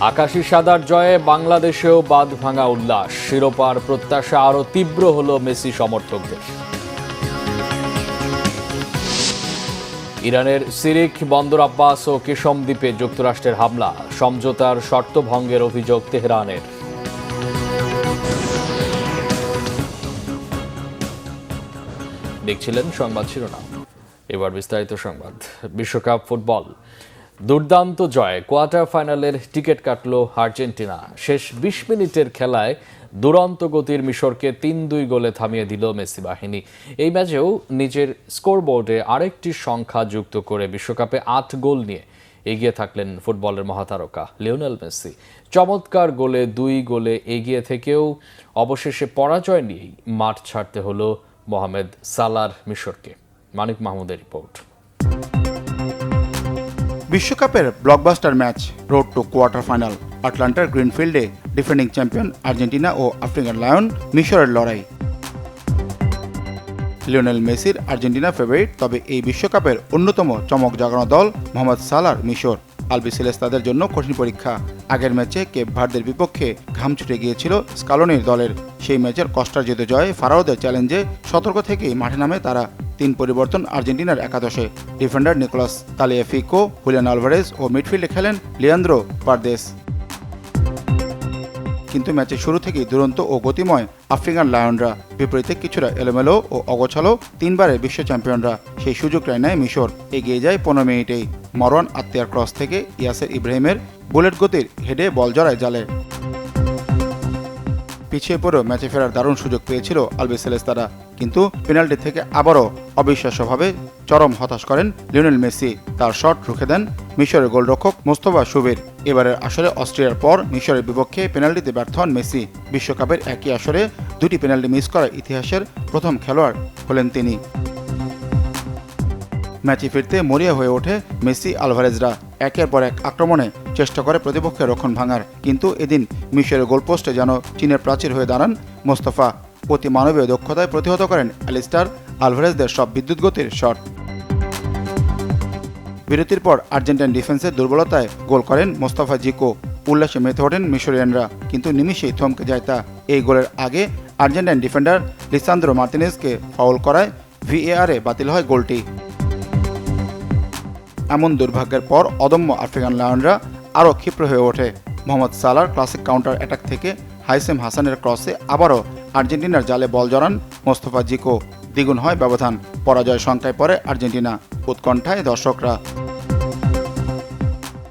আকাশী সাদার জয়ে বাংলাদেশেও বাঁধ ভাঙা উল্লাস, শিরোপার প্রত্যাশা আরও তীব্র হলো মেসি সমর্থকদের। ইরানের সিরিক, বন্দর আব্বাস ও কেশম দ্বীপে যুক্তরাষ্ট্রের হামলা, সমঝোতার শর্ত ভঙ্গের অভিযোগ তেহরানের। দেখছিলেন সংবাদ শিরোনাম, এবার বিস্তারিত সংবাদ। বিশ্বকাপ ফুটবল দুর্দান্ত জয়, কোয়ার্টার ফাইনালের টিকিট কাটল আর্জেন্টিনা। শেষ 20 মিনিটের খেলায় দুরন্ত গতির মিশরকে 3-2 গোলে থামিয়ে দিল মেসি বাহিনী। এই ম্যাচেও নিজের স্কোরবোর্ডে আরেকটি সংখ্যা যুক্ত করে বিশ্বকাপে 8 গোল নিয়ে এগিয়ে থাকলেন ফুটবলের মহাতারকা লিওনেল মেসি। চমৎকার গোলে 2 গোলে এগিয়ে থেকেও অবশেষে পরাজয় নিয়েই মাঠ ছাড়তে হলো মোহামেদ সালার মিশরকে। মানিক মাহমুদের রিপোর্ট। বিশ্বকাপের blockbuster match, road to quarter final. আটলান্টার গ্রিনফিল্ডে ডিফেন্ডিং চ্যাম্পিয়ন আর্জেন্টিনা ও আফ্রিকান লায়ন মিশরের লড়াই। লিওনেল মেসির আর্জেন্টিনা ফেভারিট, তবে এই বিশ্বকাপের অন্যতম চমক জাগানো দল মোহাম্মদ সালার মিশর। আলবিসেলেস্তাদের জন্য কঠিন পরীক্ষা। আগের ম্যাচে কেপ ভার্দের বিপক্ষে ঘাম ছুটে গিয়েছিল স্কালোনির দলের। সেই ম্যাচের কষ্টার্জিত জয়ে ফারাওদের চ্যালেঞ্জে সতর্ক থেকেই মাঠে নামে তারা। 3 পরিবর্তন আর্জেন্টিনার একাদশে। Defender Nicolas Tagliafico, Julian Alvarez ও মিডফিল্ডে খেলেন লিয়ান্দ্রো পারদেস। কিন্তু ম্যাচের শুরু থেকেই দুরন্ত ও গতিময় আফ্রিকান লায়নরা। বিপরীতে কিছুটা এলোমেলো ও অগোছালো 3 বারের বিশ্ব চ্যাম্পিয়নরা। সেই সুযোগটাই নেয় মিশর। এগিয়ে যায় 15 মিনিটেই। মরওয়ান আত্মিয়ার ক্রস থেকে ইয়াসের ইব্রাহিমের বুলেট গতির হেডে বল জড়ায় জালে। পিছিয়ে পড়েও ম্যাচে ফেরার দারুণ সুযোগ পেয়েছিল আলবিসেলেস্তারা, কিন্তু পেনাল্টি থেকে আবারও অবিশ্বাস্যভাবে চরম হতাশ করেন লিওনেল মেসি। তার শট রুখে দেন মিশরের গোলরক্ষক মোস্তফা শুবির। এবারের আসরে অস্ট্রিয়ার পর মিশরের বিপক্ষে পেনাল্টিতে ব্যর্থ হন মেসি। বিশ্বকাপের একই আসরে 2টি পেনাল্টি মিস করা ইতিহাসের প্রথম খেলোয়াড় হলেন তিনি। ম্যাচে ফিরতে মরিয়া হয়ে ওঠে মেসি আলভারেজরা। একের পর এক আক্রমণে চেষ্টা করে প্রতিপক্ষের রক্ষণ ভাঙার, কিন্তু এদিন মিশরের গোলপোস্টে যেন চীনের প্রাচীর হয়ে দাঁড়ান মোস্তফা। অতি মানবীয় দক্ষতায় প্রতিহত করেন অ্যালিস্টার আলভারেজদের সব বিদ্যুৎ গতির শট। বিরতির পর আর্জেন্টাইন ডিফেন্সের দুর্বলতায় গোল করেন মোস্তফা জিকো। উল্লাসে মেতে ওঠেন মিশরিয়ানরা, কিন্তু নিমিষেই থমকে যায় তা। এই গোলের আগে আর্জেন্টাইন ডিফেন্ডার লিসান্দ্রো মার্তিনেজকে ফাউল করায় ভিএআরে বাতিল হয় গোলটি। এমন দুর্ভাগ্যের পর অদম্য আফ্রিকান লায়নরা আরও ক্ষিপ্র হয়ে ওঠে। মোহাম্মদ সালার ক্লাসিক কাউন্টার অ্যাটাক থেকে হাইসেম হাসানের ক্রসে আবারও আর্জেন্টিনার জালে বল জড়ান মোস্তফা জিকো। দ্বিগুণ হয় ব্যবধান। পরাজয় সংখ্যায় পড়ে আর্জেন্টিনা। উৎকণ্ঠায় দর্শকরা।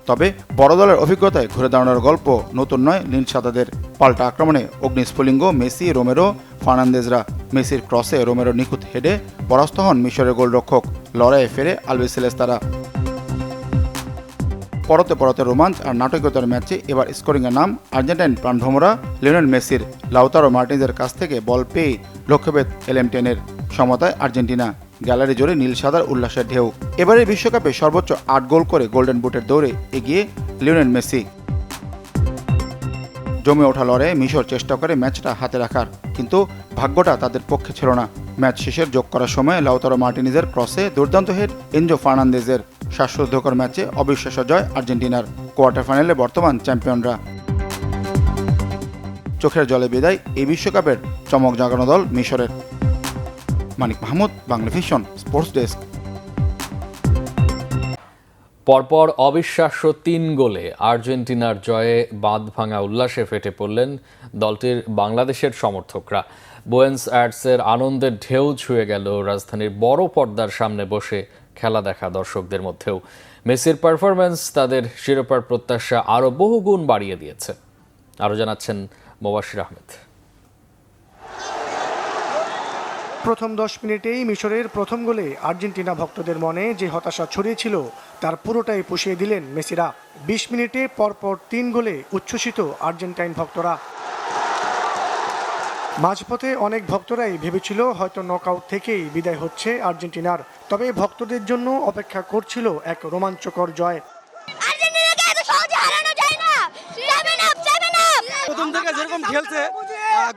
তবে বড় দলের অভিজ্ঞতায় ঘুরে দাঁড়ানোর গল্প নতুন নয় নীল সাদাদের। পাল্টা আক্রমণে অগ্নিস্ফুলিঙ্গ মেসি, রোমেরো, ফার্নান্দেজরা। মেসির ক্রসে রোমেরো নিখুঁত হেডে পরাস্ত হন মিশরের গোলরক্ষক। লড়াইয়ে ফেরে আলবিসেলেস্তারা। পরতে পরতে রোমাঞ্চ আর নাটকীয়তার ম্যাচে এবার স্কোরিংয়ের নাম আর্জেন্টাইন প্রাণভ্রমরা লিওনেল মেসির। লাউতারো মার্টিনেজের কাছ থেকে বল পেয়ে লক্ষ্যভেদ এলএম10-এর। সমতায় আর্জেন্টিনা। গ্যালারি জুড়ে নীল সাদার উল্লাসের ঢেউ। এবারের বিশ্বকাপে সর্বোচ্চ 8 গোল করে গোল্ডেন বুটের দৌড়ে এগিয়ে লিওনেল মেসি। জমে ওঠা লড়াইয়ে মিশর চেষ্টা করে ম্যাচটা হাতে রাখার, কিন্তু ভাগ্যটা তাদের পক্ষে ছিল না। ম্যাচ শেষের যোগ করার সময় লাউতারো মার্টিনেজের ক্রসে দুর্দান্ত হেড এনজো ফার্নান্দেজের। শ্বাসরুদ্ধকর ম্যাচে অবিশ্বাস্য জয় আর্জেন্টিনার। কোয়ার্টার ফাইনালে বর্তমান চ্যাম্পিয়নরা। চোখের জলে বিদায় এই বিশ্বকাপের চমক জাগানো দল মিশরের। মানিক মাহমুদ, বাংলাভিশন স্পোর্টস ডেস্ক। পরপর অবিশ্বাস্য 3 গোলে আর্জেন্টিনার জয়ে বাঁধ ভাঙা উল্লাসে ফেটে পড়লেন দলটির বাংলাদেশের সমর্থকরা। বুয়েন্স আয়ার্সের আনন্দের ঢেউ ছুঁয়ে গেল রাজধানীর বড় পর্দার সামনে বসে খেলা দেখা দর্শকদের মধ্যেও। মেসির পারফরম্যান্স তাদের শিরোপার প্রত্যাশা আরও বহুগুণ বাড়িয়ে দিয়েছে। আরও জানাচ্ছেন মোবাশির আহমেদ। প্রথম 10 মিনিটেই মিশরের প্রথম গোলে আর্জেন্টিনা ভক্তদের মনে যে হতাশা ছড়িয়েছিল তার পুরোটাই পুষিয়ে দিলেন মেসিরা। 20 মিনিটে পরপর 3 গোলে উচ্ছ্বসিত আর্জেন্টাইন ভক্তরা। মাঝপথে অনেক ভক্তরাই ভেবেছিল হয়তো নকআউট থেকেই বিদায় হচ্ছে আর্জেন্টিনার, তবে ভক্তদের জন্য অপেক্ষা করছিল এক রোমাঞ্চকর জয়। প্রথম থেকে যেরকম খেলছে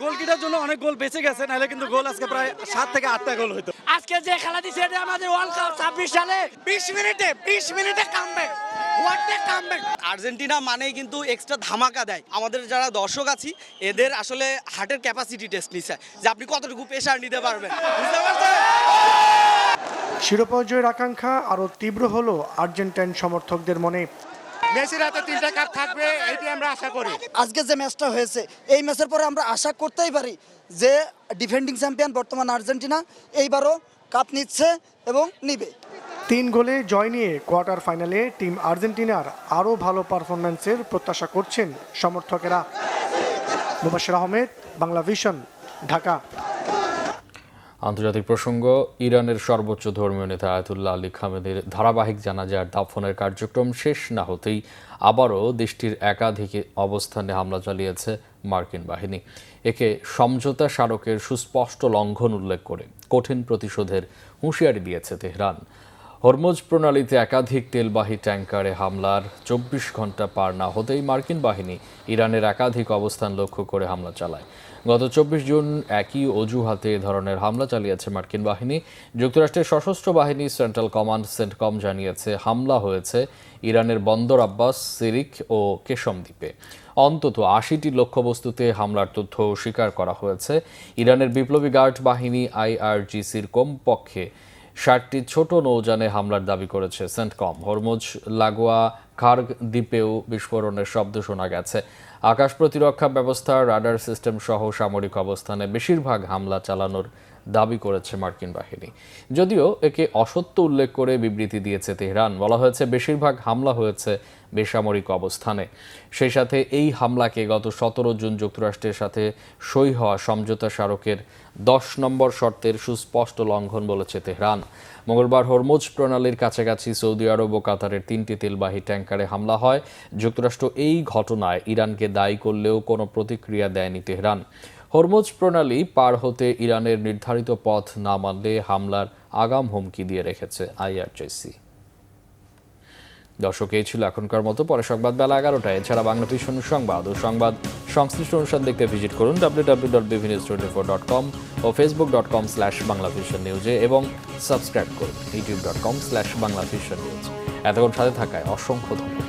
গোলকিটার জন্য অনেক গোল বেঁচে গেছে, নাহলে কিন্তু গোল আজকে প্রায় 7 থেকে 8টা গোল হতো। আজকে যে খেলা দিচ্ছে এটা আমাদের ওয়ার্ল্ড কাপ 26 সালে 20 মিনিটে কামব্যাক। আর্জেন্টিনা মানেই কিন্তু এক্সট্রা ধামাকা দেয়। আমাদের যারা দর্শক আছি এদের আসলে হার্টের ক্যাপাসিটি টেস্ট নিচ্ছে যে আপনি কতটুকু প্রেশার নিতে পারবেন, বুঝতে পারছেন? শিরোপা জয়ের আকাঙ্ক্ষা আরও তীব্র হলো আর্জেন্টাইন সমর্থকদের মনে। মেসির হাতে 3টা কাপ থাকবে এইটি আমরা আশা করি। আজকে যে ম্যাচটা হয়েছে এই ম্যাচের পরে আমরা আশা করতেই পারি যে ডিফেন্ডিং চ্যাম্পিয়ন বর্তমান আর্জেন্টিনা এইবারও কাপ নিচ্ছে এবং নিবে। 3 গোলে জয় নিয়ে কোয়ার্টার ফাইনালে টিম আর্জেন্টিনার আরও ভালো পারফরম্যান্সের প্রত্যাশা করছেন সমর্থকেরা। মুবাশশির আহমেদ, বাংলা ভিশন, ঢাকা। আন্তর্জাতিক প্রসঙ্গ, ইরানের সর্বোচ্চ ধর্মীয় নেতা আয়াতুল্লাহ আলী খামেনির ধারাবাহিক জানাজার দাফনের কার্যক্রম শেষ না হতেই আবারও দেশটির একাধিক অবস্থানে হামলা চালিয়েছে মার্কিন বাহিনী। একে সমঝোতা স্মারকের সুস্পষ্ট লঙ্ঘন উল্লেখ করে কঠিন প্রতিশোধের হুঁশিয়ারি দিয়েছে তেহরান। হরমুজ প্রণালীতে একাধিক তেলবাহী ট্যাঙ্কারে হামলার 24 ঘন্টা পার না হতেই মার্কিন বাহিনী ইরানের একাধিক অবস্থান লক্ষ্য করে হামলা চালায়। গত 24 জুন একই অজুহাতে এ ধরনের হামলা চালিয়েছে মার্কিন বাহিনী। যুক্তরাষ্ট্রের সশস্ত্র বাহিনী সেন্ট্রাল কমান্ড সেন্টকম জানিয়েছে হামলা হয়েছে ইরানের বন্দর আব্বাস, সিরিক ও কেশম দ্বীপে। অন্তত 80টি লক্ষ্যবস্তুতে হামলার তথ্য স্বীকার করা হয়েছে। ইরানের বিপ্লবী গার্ড বাহিনী IRGCর কমপক্ষে 60টি ছোট নৌযানে হামলার দাবি করেছে সেন্টকম। হরমুজ লাগোয়া খার্গ দ্বীপেও বিস্ফোরণের শব্দ শোনা গেছে। আকাশ প্রতিরক্ষা ব্যবস্থা, রাডার সিস্টেম সহ সামরিক অবস্থানে বেশিরভাগ হামলা চালানোর দাবি করেছে মার্কিন বাহিনী। যদিও একে অসত্য উল্লেখ করে বিবৃতি দিয়েছে তেহরান। বলা হয়েছে বেশিরভাগ হামলা হয়েছে বেসামরিক অবস্থানে। সেই সাথে এই হামলাকে গত 17 জুন যুক্তরাষ্ট্রের সাথে সই হওয়া সমঝোতা স্মারকের 10 নম্বর শর্তের সুস্পষ্ট লঙ্ঘন বলেছে তেহরান। মঙ্গলবার হরমুজ প্রণালীর কাছাকাছি সৌদি আরব ও কাতারের 3টি তেলবাহী ট্যাঙ্কারে হামলা হয়। যুক্তরাষ্ট্র এই ঘটনায় ইরানকে দায়ী করলেও কোনো প্রতিক্রিয়া দেয়নি তেহরান। হরমুজ প্রণালী পার হতে ইরানের নির্ধারিত পথ না মানলে হামলার আগাম হুমকি দিয়ে রেখেছে IRGC। দর্শক, এই ছিল এখনকার মতো। পরে সংবাদ বেলা 11টায়। এছাড়া বাংলা ভিশন সংবাদ ও সংবাদ সংশ্লিষ্ট অনুষ্ঠান দেখতে ভিজিট করুন www.bvnews24.com ও facebook.com/banglavisionnews এবং সাবস্ক্রাইব করুন youtube.com/banglavisionnews। এতক্ষণ সাথে থাকায় অসংখ্য ধন্যবাদ।